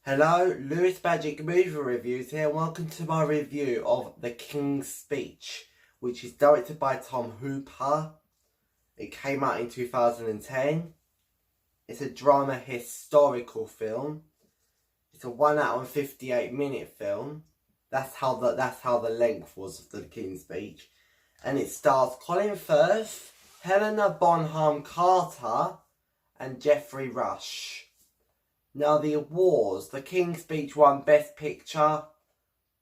Hello, Lewis Magic Movie Reviews here. Welcome to my review of The King's Speech, which is directed by Tom Hooper. It came out in 2010. It's a drama historical film. It's a 1 hour and 58-minute film. That's how the length was of The King's Speech. And it stars Colin Firth, Helena Bonham Carter, and Geoffrey Rush. Now the awards, The King's Speech won Best Picture,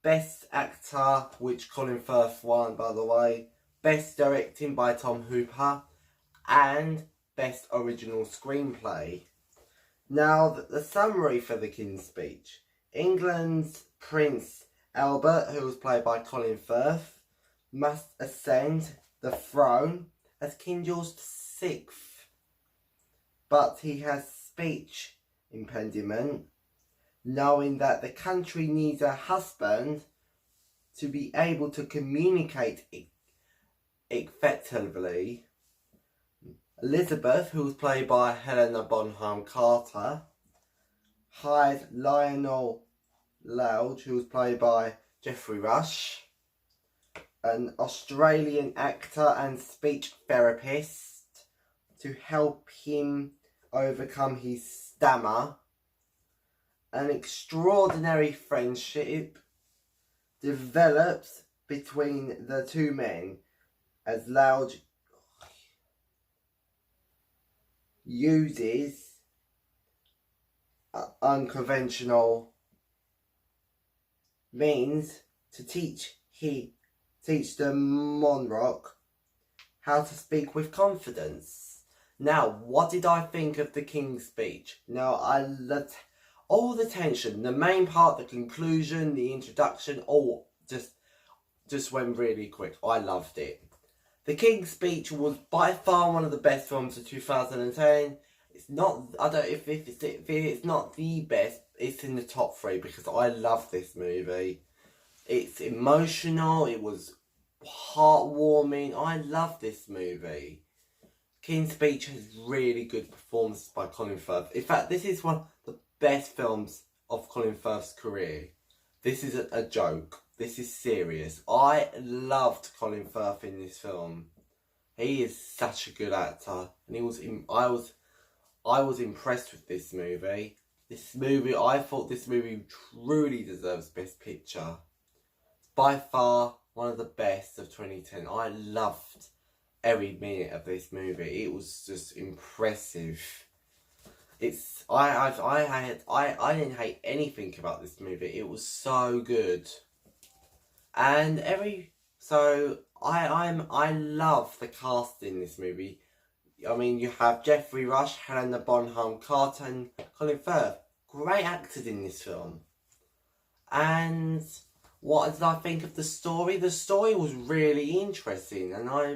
Best Actor, which Colin Firth won by the way, Best Directing by Tom Hooper, and Best Original Screenplay. Now the summary for The King's Speech. England's Prince Albert, who was played by Colin Firth, must ascend the throne as King George VI. But he has speech impediment, knowing that the country needs a husband to be able to communicate effectively. Elizabeth, who was played by Helena Bonham Carter, hired Lionel Loudge, who was played by Geoffrey Rush, an Australian actor and speech therapist, to help him overcome his stammer. An extraordinary friendship develops between the two men as Loudge uses unconventional means to teach the monarch how to speak with confidence. Now, what did I think of The King's Speech? Now, I loved all the tension, the main part, the conclusion, the introduction, all just went really quick. I loved it. The King's Speech was by far one of the best films of 2010. It's not, I don't if it's not the best, it's in the top 3 because I love this movie. It's emotional, it was heartwarming. I love this movie. King's Speech has really good performances by Colin Firth. In fact, this is one of the best films of Colin Firth's career. This is a joke. This is serious. I loved Colin Firth in this film. He is such a good actor, and I was impressed with this movie. I thought this movie truly deserves Best Picture. By far one of the best of 2010. I loved every minute of this movie. It was just impressive. I didn't hate anything about this movie. It was so good. And I love the cast in this movie. I mean, you have Geoffrey Rush, Helena Bonham Carter, and Colin Firth. Great actors in this film. And what did I think of the story? The story was really interesting, and I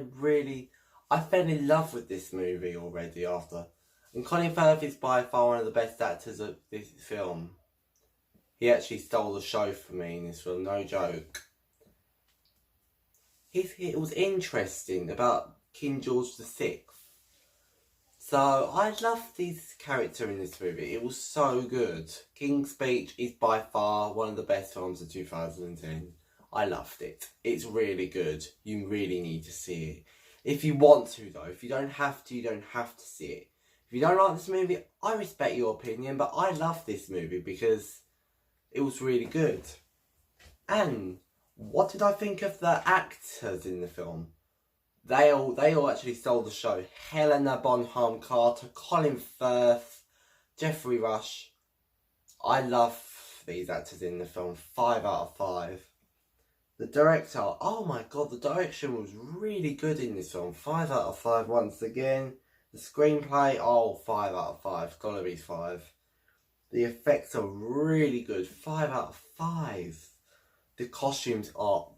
fell in love with this movie already after. And Colin Firth is by far one of the best actors of this film. He actually stole the show for me in this film, no joke. It was interesting about King George VI. So I loved his character in this movie. It was so good. King's Speech is by far one of the best films of 2010. I loved it. It's really good. You really need to see it. If you want to though. If you don't have to, you don't have to see it. If you don't like this movie, I respect your opinion, but I love this movie because it was really good. And what did I think of the actors in the film? They all actually stole the show. Helena Bonham Carter, Colin Firth, Geoffrey Rush. I love these actors in the film. 5 out of 5. The director, oh my god, the direction was really good in this film. 5 out of 5 once again. The screenplay, 5 out of 5. Gotta be 5. The effects are really good. 5 out of 5. The costumes are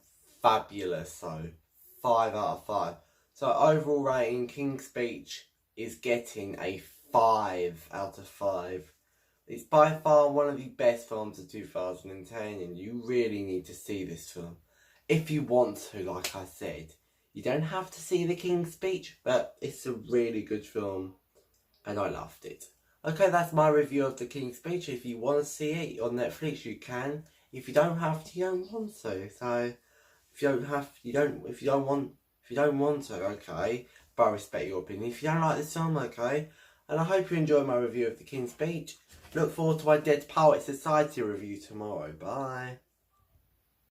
fabulous, so 5 out of 5. So overall rating, King's Speech is getting a 5 out of 5. It's by far one of the best films of 2010, and you really need to see this film. If you want to, like I said. You don't have to see The King's Speech, but it's a really good film, and I loved it. Okay, that's my review of The King's Speech. If you want to see it on Netflix, you can. If you don't have to, you don't want to. So, if you don't have, you don't. If you don't want to, okay. But I respect your opinion. If you don't like this film, okay. And I hope you enjoy my review of The King's Speech. Look forward to my Dead Poet Society review tomorrow. Bye.